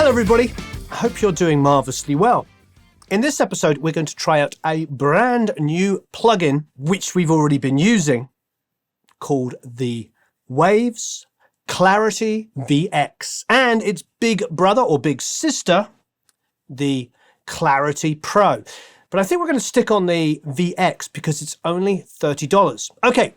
Hello everybody, I hope you're doing marvellously well. In this episode we're going to try out a brand new plugin which we've already been using called the Waves Clarity VX and its big brother or big sister, the Clarity Pro. But I think we're going to stick on the VX because it's only $30. Okay,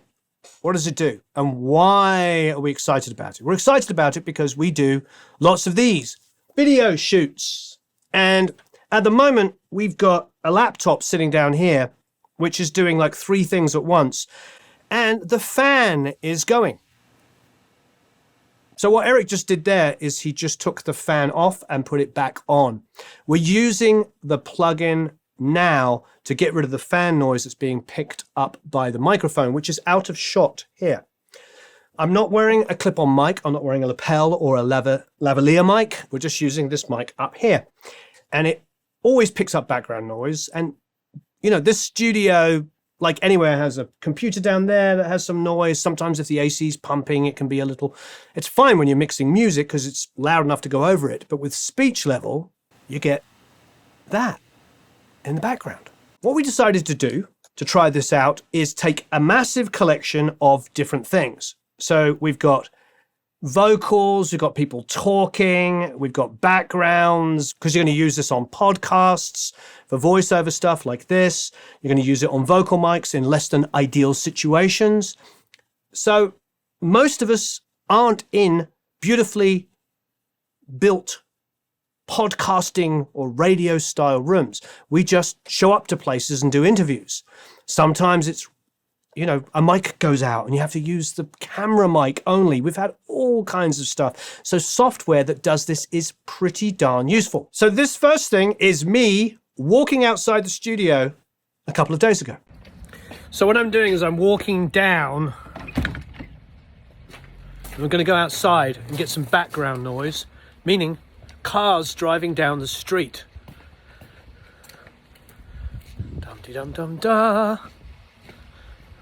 what does it do and why are we excited about it? We're excited about it because we do lots of these video shoots. And at the moment, we've got a laptop sitting down here, which is doing like 3 things at once. And the fan is going. So what Eric just did there is he just took the fan off and put it back on. We're using the plugin now to get rid of the fan noise that's being picked up by the microphone, which is out of shot here. I'm not wearing a clip-on mic. I'm not wearing a lapel or a lavalier mic. We're just using this mic up here. And it always picks up background noise. And, you know, this studio, like anywhere, has a computer down there that has some noise. Sometimes if the AC is pumping, it can be a little... It's fine when you're mixing music because it's loud enough to go over it. But with speech level, you get that in the background. What we decided to do to try this out is take a massive collection of different things. So we've got vocals, we've got people talking, we've got backgrounds, because you're going to use this on podcasts for voiceover stuff like this. You're going to use it on vocal mics in less than ideal situations. So most of us aren't in beautifully built podcasting or radio style rooms. We just show up to places and do interviews. Sometimes it's, you know, a mic goes out and you have to use the camera mic only. We've had all kinds of stuff. So software that does this is pretty darn useful. So this first thing is me walking outside the studio a couple of days ago. So what I'm doing is I'm walking down. I'm going to go outside and get some background noise, meaning cars driving down the street. Dum-de-dum-dum-da.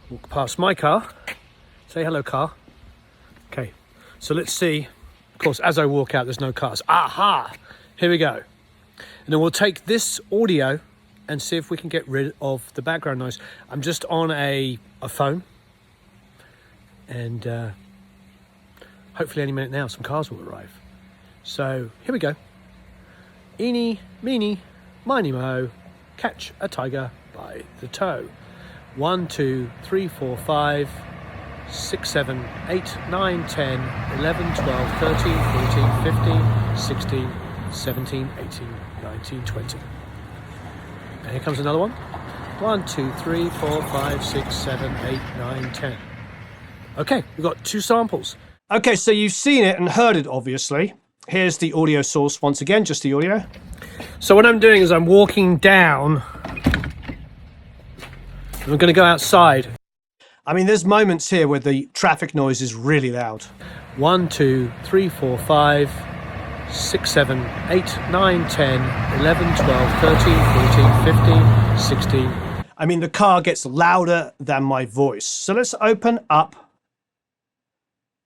Walk past my car. Say hello, car. Okay, so let's see. Of course, as I walk out, there's no cars. Aha! Here we go. And then we'll take this audio and see if we can get rid of the background noise. I'm just on a phone. And hopefully any minute now, some cars will arrive. So here we go. Eeny, meeny, miny, mo, catch a tiger by the toe. 1, 2, 3, 4, 5, 6, 7, 8, 9, 10, 11, 12, 13, 14, 15, 16, 17, 18, 19, 20. And here comes another one. 1, 2, 3, 4, 5, 6, 7, 8, 9, 10. Okay, we've got 2 samples. Okay, so you've seen it and heard it, obviously. Here's the audio source once again, just the audio. So what I'm doing is I'm walking down. I'm going to go outside. I mean, there's moments here where the traffic noise is really loud. 1, 2, 3, 4, 5, 6, 7, 8, 9, 10, 11, 12, 13, 14, 15, 16. I mean, the car gets louder than my voice. So let's open up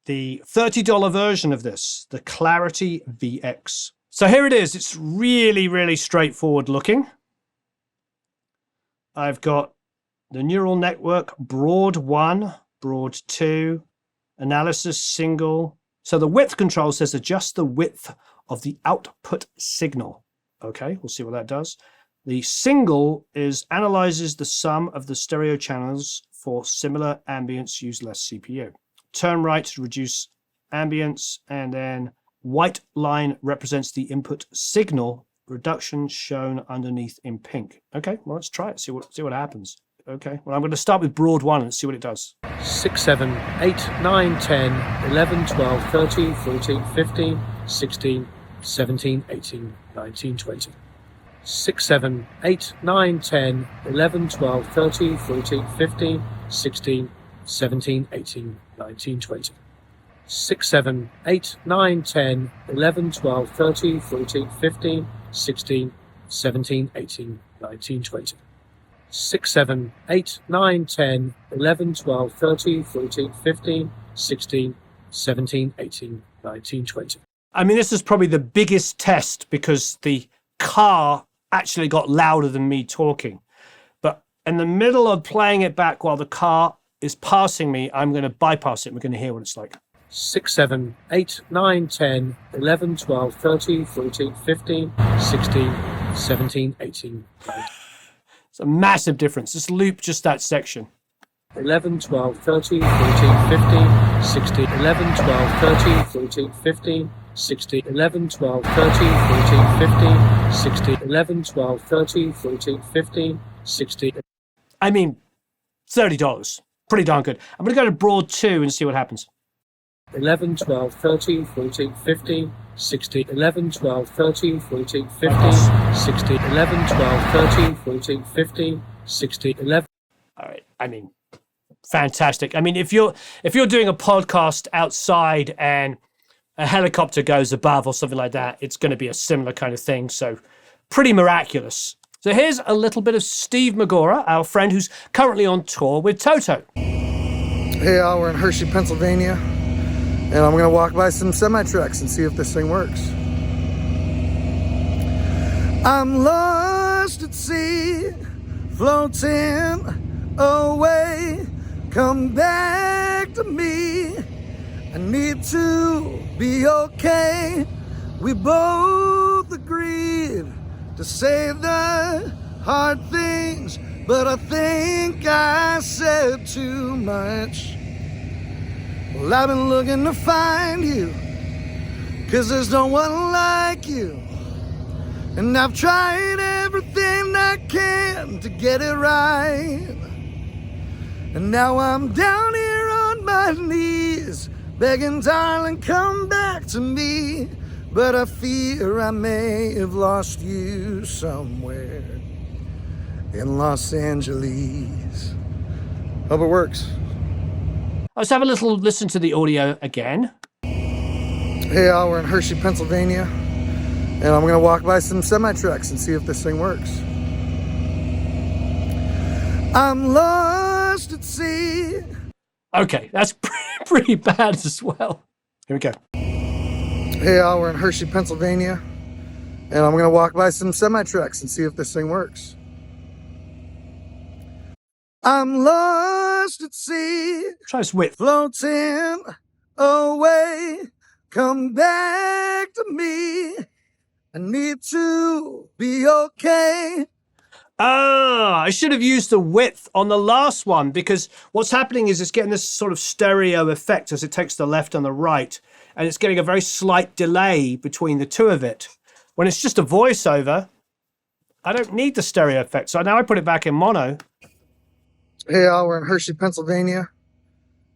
the $30 version of this, the Clarity VX. So here it is. It's really, really straightforward looking. I've got the neural network, broad 1, broad 2, analysis single. So the width control says adjust the width of the output signal. Okay, we'll see what that does. The single is analyzes the sum of the stereo channels for similar ambience, use less CPU. Turn right to reduce ambience, and then white line represents the input signal. Reduction shown underneath in pink. Okay, well, let's try it, see what happens. Okay, well, I'm going to start with broad 1 and see what it does. 6, 7, 8, 9, 10, 11, 12, 13, 14, 15, 16, 17, 18, 19, 20. 6, 7, 8, 9, 10, 11, 12, 13, 14, 15, 16, 17, 18, 19, 20. 6, 7, 8, 9, 10, 11, 12, 13, 14, 15, 16, 17, 18, 19, 20. 6, 7, 8, 9, 10, 11, 12, 13, 14, 15, 16, 17, 18, 19, 20. I mean, this is probably the biggest test because the car actually got louder than me talking. But in the middle of playing it back while the car is passing me, I'm going to bypass it. We're going to hear what it's like. 6, 7, 8, 9, 10, 11, 12, 13, 14, 15, 16, 17, 18. It's a massive difference. Just loop just that section. 11, 12, 13, 14, 15, 16, 11, 12, 13, 14, 15, 16, 11, 12, 13, 14, 15, 16, 11, 12, 13, 14, 15, 16. I mean, $30. Pretty darn good. I'm going to go to Broad 2 and see what happens. 11, 12, 13, 14, 15, 16, 11, 12, 13, 14, 15, 16, 11, 12, 13, 14, 15, 16, 11. All right. I mean, fantastic. I mean, if you're doing a podcast outside and a helicopter goes above or something like that, it's going to be a similar kind of thing. So pretty miraculous. So here's a little bit of Steve Maggiora, our friend who's currently on tour with Toto. Hey, y'all, we're in Hershey, Pennsylvania, and I'm going to walk by some semi-trucks and see if this thing works. I'm lost at sea, floating away. Come back to me. I need to be okay. We both agreed to say the hard things, but I think I said too much. Well, I've been looking to find you, 'cause there's no one like you. And I've tried everything I can to get it right. And now I'm down here on my knees, begging, darling, come back to me. But I fear I may have lost you somewhere in Los Angeles. Hope it works. Let's have a little listen to the audio again. Hey, y'all, we're in Hershey, Pennsylvania, and I'm going to walk by some semi-trucks and see if this thing works. I'm lost at sea. Okay, that's pretty bad as well. Here we go. Hey, y'all, we're in Hershey, Pennsylvania, and I'm going to walk by some semi-trucks and see if this thing works. I'm lost at sea. Try this width. Floating away. Come back to me. I need to be okay. I should have used the width on the last one, because what's happening is it's getting this sort of stereo effect as it takes the left and the right, and it's getting a very slight delay between the two of it. When it's just a voiceover, I don't need the stereo effect. So now I put it back in mono. Hey, y'all, we're in Hershey, Pennsylvania,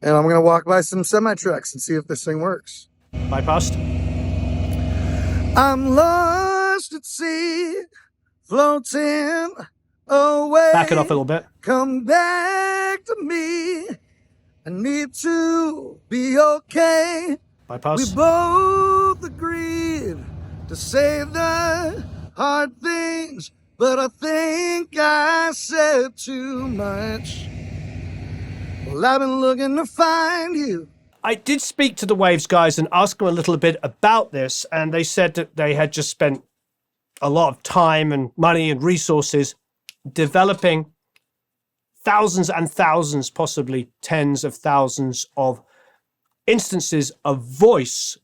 and I'm going to walk by some semi-trucks and see if this thing works. Bypassed. I'm lost at sea, floating away. Back it off a little bit. Come back to me. I need to be okay. Bypass. We both agreed to say the hard things, but I think I said too much. Well, I've been looking to find you. I did speak to the Waves guys and ask them a little bit about this, and they said that they had just spent a lot of time and money and resources developing thousands and thousands, possibly tens of thousands of instances of voice,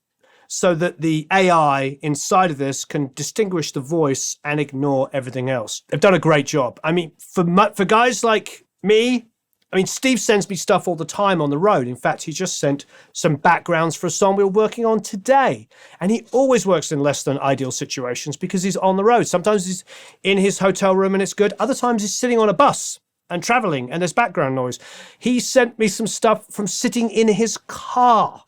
so that the AI inside of this can distinguish the voice and ignore everything else. They've done a great job. I mean, for guys like me, I mean, Steve sends me stuff all the time on the road. In fact, he just sent some backgrounds for a song we were working on today. And he always works in less than ideal situations because he's on the road. Sometimes he's in his hotel room and it's good. Other times he's sitting on a bus and traveling and there's background noise. He sent me some stuff from sitting in his car.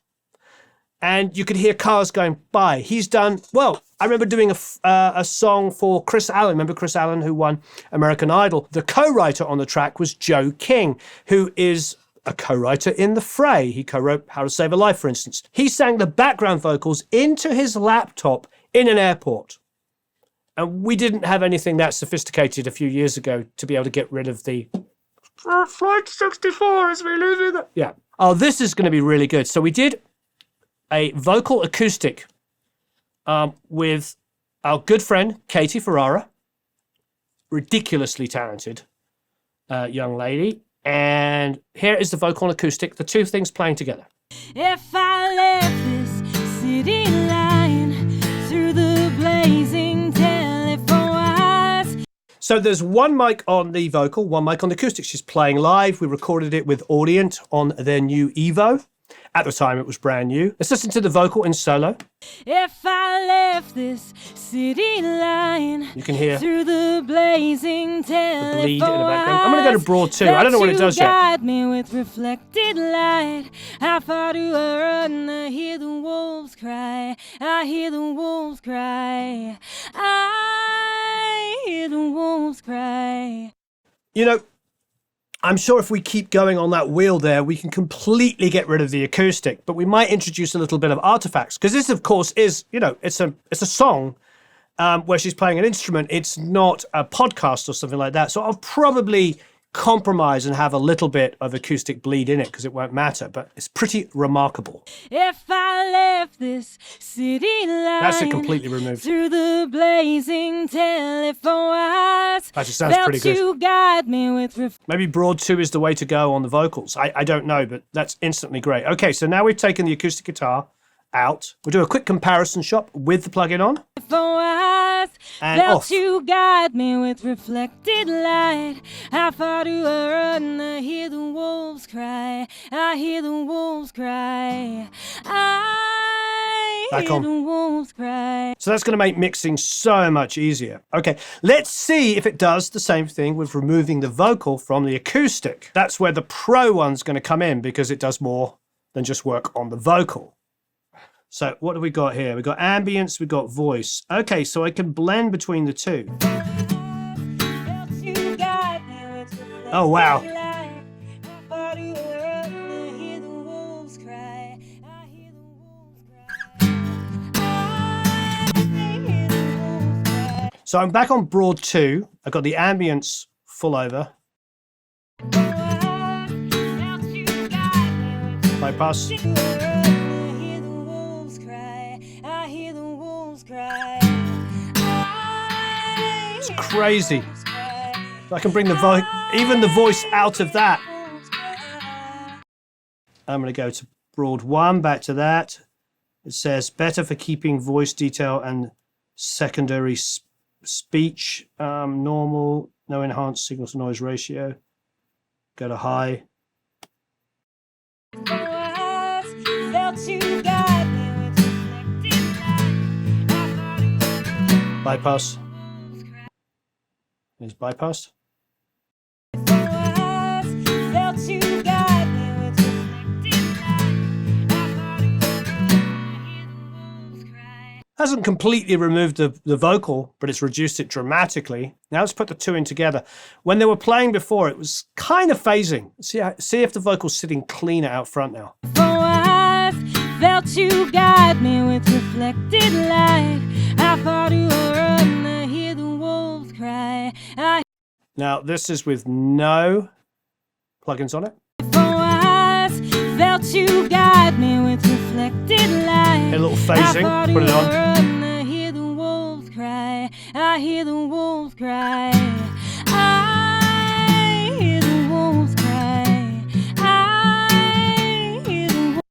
And you could hear cars going by. He's done, well, I remember doing a song for Chris Allen. Remember Chris Allen, who won American Idol? The co-writer on the track was Joe King, who is a co-writer in The Fray. He co-wrote How to Save a Life, for instance. He sang the background vocals into his laptop in an airport. And we didn't have anything that sophisticated a few years ago to be able to get rid of the Flight 64 is we losing it. Yeah. Oh, this is going to be really good. So we did a vocal acoustic with our good friend, Katie Ferrarra, ridiculously talented young lady. And here is the vocal and acoustic, the two things playing together. If I left this city line through the blazing telephone wires. So there's one mic on the vocal, one mic on the acoustic. She's playing live. We recorded it with Audient on their new Evo. At the time, it was brand new. Let's listen to the vocal in solo. If I left this city line, You can hear through the blazing telephone bleed in the background. I'm going to go to broad 2. I don't know what it does yet. Guide me with reflected light. How far do I run? I hear the wolves cry. I hear the wolves cry. I hear the wolves cry. You know, I'm sure if we keep going on that wheel there, we can completely get rid of the acoustic, but we might introduce a little bit of artifacts, because this, of course, is, you know, it's a song where she's playing an instrument. It's not a podcast or something like that. So I'll probably compromise and have a little bit of acoustic bleed in it because it won't matter, but it's pretty remarkable. If I left this city line, That's it completely removed. through the blazing telephone wires, Actually sounds pretty good. You guide me with Maybe broad 2 is the way to go on the vocals. I don't know, but that's instantly great. Okay, so now we've taken the acoustic guitar out. We'll do a quick comparison shot with the plug-in on. And off. You guide me with reflected light. How far do I run? I hear the wolves cry. I hear the wolves cry. I Back hear on. the wolves cry. So that's going to make mixing so much easier. Okay, let's see if it does the same thing with removing the vocal from the acoustic. That's where the pro one's going to come in, because it does more than just work on the vocal. So what have we got here? We've got ambience, we've got voice. Okay, so I can blend between the two. Oh, wow. So I'm back on broad 2. I've got the ambience full over. Bypass. It's crazy. I can bring even the voice out of that. I'm going to go to broad 1, back to that. It says better for keeping voice detail and secondary speech. Normal, no enhanced signal to noise ratio. Go to high. Bypass. It's bypassed. Hasn't completely removed the vocal, but it's reduced it dramatically. Now let's put the two in together. When they were playing before, it was kind of phasing. See if the vocal's sitting cleaner out front now. Felt you guide me with reflected light. How far do I run? I hear the wolves cry. Now this is with no plugins on it. Felt you guide me with reflected light. A little phasing. Put it on. I hear the wolves cry. I hear the wolves cry. I hear the wolves cry. I hear the wolves.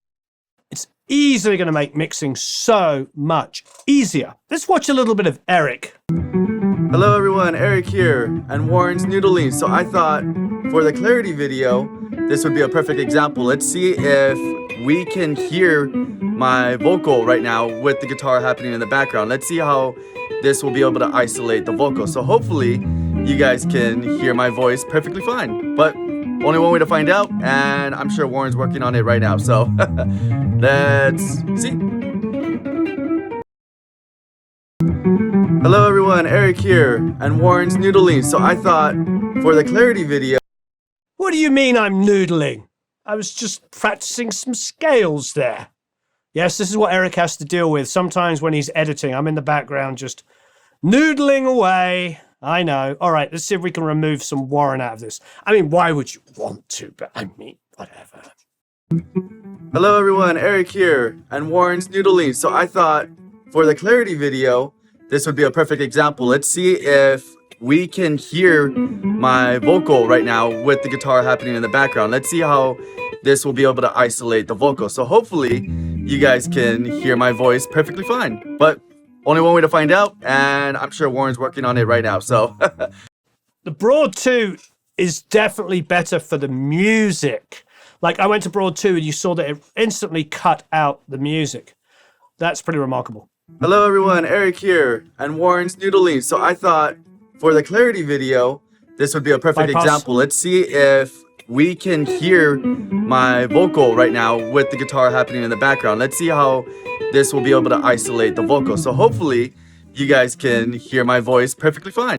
It's easily going to make mixing so much easier. Let's watch a little bit of Eric. Hello everyone, Eric here, and Warren's Noodling. So I thought for the clarity video, this would be a perfect example. Let's see if we can hear my vocal right now with the guitar happening in the background. Let's see how this will be able to isolate the vocal. So hopefully you guys can hear my voice perfectly fine. But only one way to find out, and I'm sure Warren's working on it right now. So let's see. Hello everyone, Eric here, and Warren's Noodling. So I thought for the clarity video... What do you mean I'm noodling? I was just practicing some scales there. Yes, this is what Eric has to deal with. Sometimes when he's editing, I'm in the background just noodling away. I know. All right, let's see if we can remove some Warren out of this. I mean, why would you want to? But I mean, whatever. Hello everyone, Eric here, and Warren's Noodling. So I thought for the clarity video, this would be a perfect example. Let's see if we can hear my vocal right now with the guitar happening in the background. Let's see how this will be able to isolate the vocal. So hopefully you guys can hear my voice perfectly fine. But only one way to find out, and I'm sure Warren's working on it right now. So The Broad 2 is definitely better for the music. Like, I went to Broad 2 and you saw that it instantly cut out the music. That's pretty remarkable. hello everyone, Eric here, and Warren's Noodling. So I thought for the clarity video, this would be a perfect Bypass. example. Let's see if we can hear my vocal right now with the guitar happening in the background. Let's see how this will be able to isolate the vocal. So hopefully you guys can hear my voice perfectly fine.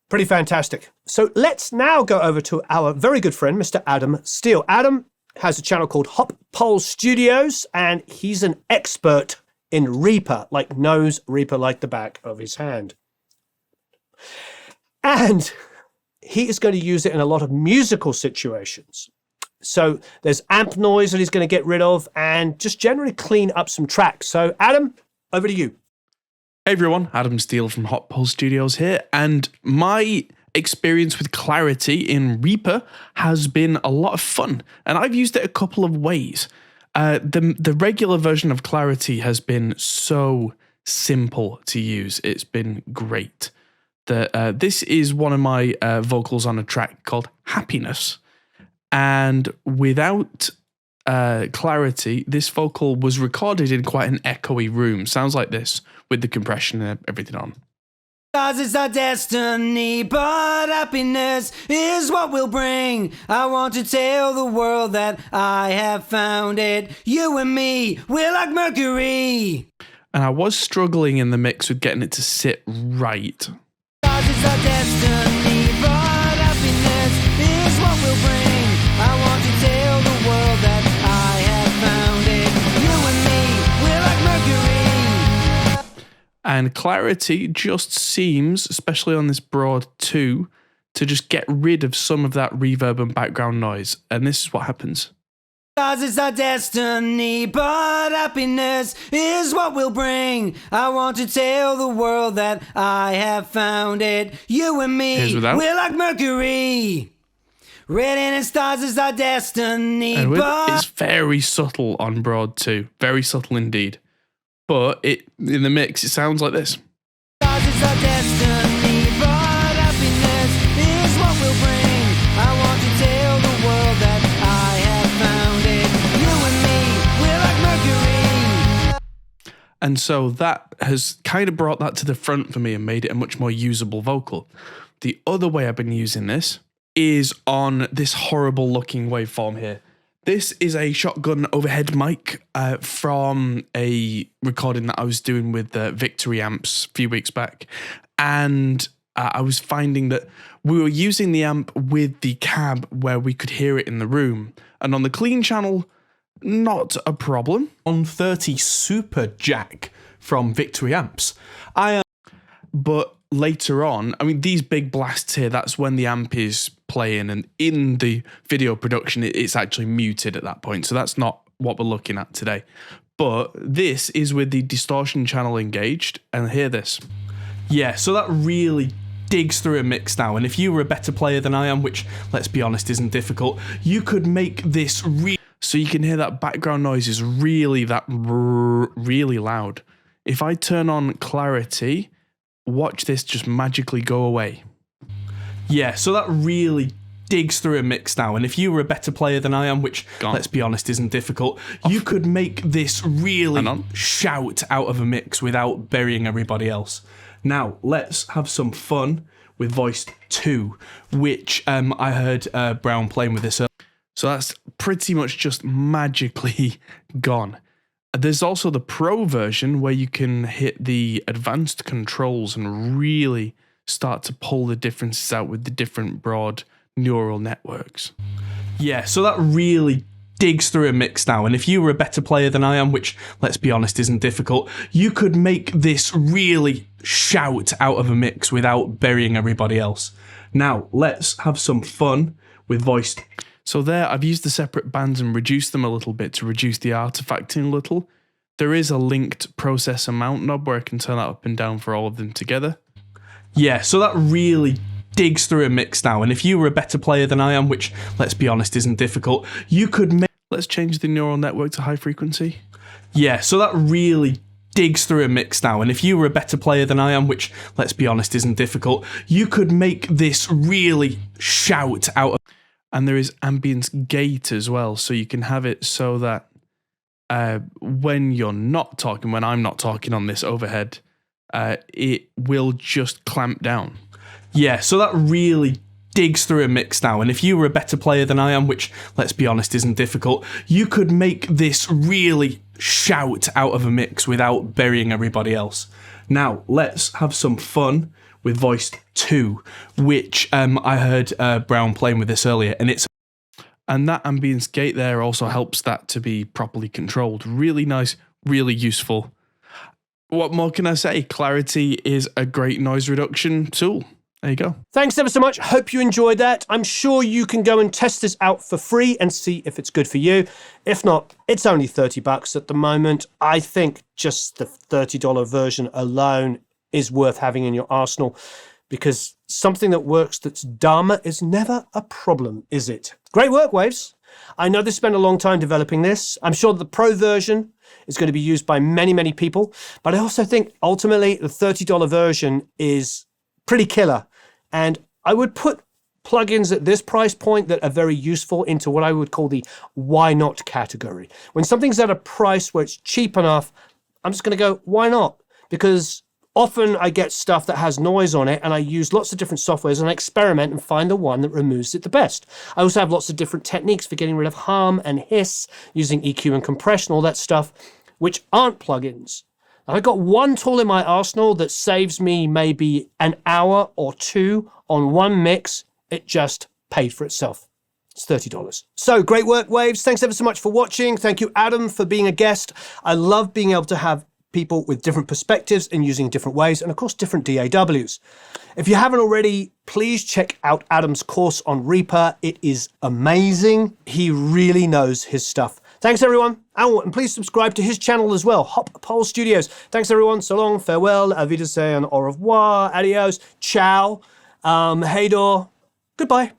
Pretty fantastic. So let's now go over to our very good friend, Mr. Adam Steele. Adam has a channel called Hop Pole Studios, and he's an expert in Reaper, like knows Reaper like the back of his hand. And he is going to use it in a lot of musical situations. So there's amp noise that he's going to get rid of and just generally clean up some tracks. So Adam, over to you. Hey everyone, Adam Steele from Hot Pole Studios here, and my experience with Clarity in Reaper has been a lot of fun, and I've used it a couple of ways. The regular version of Clarity has been so simple to use. It's been great. This is one of my vocals on a track called Happiness, and without Clarity, this vocal was recorded in quite an echoey room. Sounds like this with the compression and everything on. Cause it's our destiny, but happiness is what we'll bring. I want to tell the world that I have found it. You and me, we're like Mercury. And I was struggling in the mix with getting it to sit right. Cause it's our destiny, but happiness is what we'll bring. I want to tell the world that I have found it. You and me, we're like Mercury. And Clarity just seems, especially on this Broad 2, to just get rid of some of that reverb and background noise. And this is what happens. Cause it's our destiny, but happiness is what we'll bring. I want to tell the world that I have found it. You and Here's me, without. we're like Mercury. Red and stars is our destiny, And but it's very subtle on Broad 2. Very subtle indeed. But in the mix, it sounds like this. cause it's our destiny, but happiness is what we'll bring. I want to tell the world that I have found it. You and me, we're like Mercury. And so that has kind of brought that to the front for me and made it a much more usable vocal. The other way I've been using this is on this horrible looking waveform here. This is a shotgun overhead mic from a recording that I was doing with Victory amps a few weeks back. And I was finding that we were using the amp with the cab where we could hear it in the room. And on the clean channel, not a problem. 130 Super Jack from Victory Amps. But later on, I mean, these big blasts here, that's when the amp is playing, and in the video production, it's actually muted at that point. So that's not what we're looking at today. But this is with the distortion channel engaged, and hear this. Yeah, so that really digs through a mix now, and if you were a better player than I am, which, let's be honest, isn't difficult, you could make this So you can hear that background noise is really really loud. If I turn on Clarity, watch this just magically go away. Yeah, so that really digs through a mix now, and if you were a better player than I am, which, Gone. let's be honest, isn't difficult, you could make this really Hang on. shout out of a mix without burying everybody else. Now, let's have some fun with Voice 2, which I heard Brown playing with this earlier. So that's pretty much just magically gone. There's also the Pro version where you can hit the advanced controls and really start to pull the differences out with the different broad neural networks. Yeah, so that really digs through a mix now, and if you were a better player than I am, which, let's be honest, isn't difficult, you could make this really shout out of a mix without burying everybody else. Now, let's have some fun with Voice. So there, I've used the separate bands and reduced them a little bit to reduce the artifacting a little. There is a linked processor mount knob where I can turn that up and down for all of them together. Yeah, so that really digs through a mix now, and if you were a better player than I am, which, let's be honest, isn't difficult, you could make... Let's change the neural network to high frequency. Yeah, so that really digs through a mix now, and if you were a better player than I am, which, let's be honest, isn't difficult, you could make this really shout out of... And there is ambience gate as well, so you can have it so that when you're not talking, when I'm not talking on this overhead, it will just clamp down. Yeah, so that really digs through a mix now, and if you were a better player than I am, which, let's be honest, isn't difficult, you could make this really shout out of a mix without burying everybody else. Now, let's have some fun with Voice 2, which I heard Brown playing with this earlier, and it's... And that ambience gate there also helps that to be properly controlled. Really nice, really useful. What more can I say? Clarity is a great noise reduction tool. There you go. Thanks ever so much. Hope you enjoyed that. I'm sure you can go and test this out for free and see if it's good for you. If not, it's only $30 at the moment. I think just the $30 version alone is worth having in your arsenal, because something that works that's dumb is never a problem, is it? Great work, Waves. I know they spent a long time developing this. I'm sure the pro version is going to be used by many, many people, but I also think ultimately the $30 version is pretty killer. And I would put plugins at this price point that are very useful into what I would call the why not category. When something's at a price where it's cheap enough, I'm just going to go, why not? Because often I get stuff that has noise on it and I use lots of different softwares and I experiment and find the one that removes it the best. I also have lots of different techniques for getting rid of hum and hiss using EQ and compression, all that stuff, which aren't plugins. I've got one tool in my arsenal that saves me maybe an hour or two on one mix. It just paid for itself. It's $30. So great work, Waves. Thanks ever so much for watching. Thank you, Adam, for being a guest. I love being able to have people with different perspectives and using different ways, and of course different DAWs. If you haven't already, please check out Adam's course on Reaper. It is amazing. He really knows his stuff. Thanks everyone, and please subscribe to his channel as well, Hop Pole Studios. Thanks everyone, so long, farewell, auf Wiedersehen, au revoir, adios, ciao, hey door, goodbye.